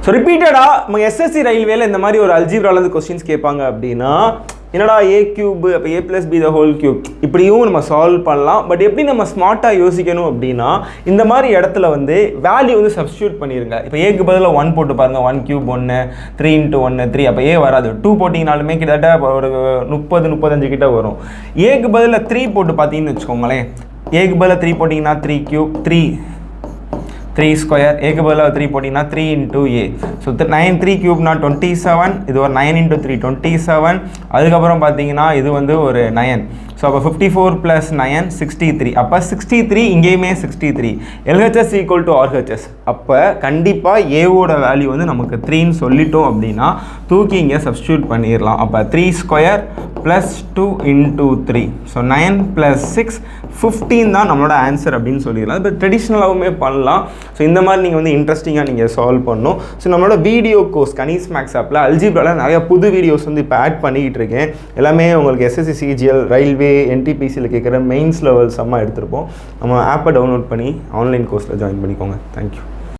So ரிப்பீட்டடாக நம்ம SSC ரயில்வேல இந்த மாதிரி ஒரு அல்ஜிப்ராலேருந்து கொஸ்டின்ஸ் கேட்பாங்க அப்படின்னா என்னடா ஏ கியூப் அப்போ A plus B the whole cube இப்படியும் நம்ம சால்வ் பண்ணலாம். பட் எப்படி நம்ம ஸ்மார்ட்டாக யோசிக்கணும் அப்படின்னா இந்த மாதிரி இடத்துல வந்து வேல்யூ வந்து சப்ஸ்டியூட் பண்ணிடுங்க. இப்போ ஏக்கு பதிலாக 1 போட்டு பாருங்கள், 1 கியூப் 1, 3 × 1 3, அப்போ ஏ வராது. 2 போட்டிங்கனாலுமே கிட்டத்தட்ட ஒரு 30-35 கிட்ட வரும். ஏக்கு பதிலாக 3 போட்டு பார்த்தீங்கன்னு வச்சுக்கோங்களேன், ஏக்கு பதிலாக 3 போட்டிங்கன்னா 3 கியூப் 3 ஸ்கொயர், ஏக்கு பதிலாக 3 போட்டிங்கன்னா 3 × a. ஸோ 9 3 கியூப்னா 27, இது ஒரு 9 × 3 27. அதுக்கப்புறம் பார்த்தீங்கன்னா இது வந்து ஒரு 9. ஸோ அப்போ 54 + 9 63. அப்போ 63 இங்கேயுமே 63. LHS = RHS. அப்போ கண்டிப்பாக ஏவோட வேல்யூ வந்து நமக்கு 3ன்னு சொல்லிட்டோம் அப்படின்னா தூக்கி இங்கே சப்ஸ்டியூட் பண்ணிடலாம். அப்போ 3 ஸ்கொயர் + 2 × 3. ஸோ 9 + 6 15 தான் நம்மளோட ஆன்சர் அப்படின்னு சொல்லிடலாம். இப்போ ட்ரெடிஷ்னலாகவுமே பண்ணலாம். ஸோ இந்த மாதிரி நீங்கள் வந்து இன்ட்ரெஸ்டிங்காக நீங்கள் சால்வ் பண்ணணும். ஸோ நம்மளோட வீடியோ கோர்ஸ் கனிஸ் மேக்ஸ் ஆப்பில் அல்ஜிப்ராவில் நிறைய புது வீடியோஸ் வந்து இப்போ ஆட் பண்ணிக்கிட்டு இருக்கேன். எல்லாமே உங்களுக்கு SSC CGL ரயில்வே NTPCயில் கேட்குற மெயின்ஸ் லெவல்ஸ் அம்மா எடுத்திருப்போம். நம்ம ஆப்பை டவுன்லோட் பண்ணி ஆன்லைன் கோர்ஸில் ஜாயின் பண்ணிக்கோங்க. தேங்க்யூ.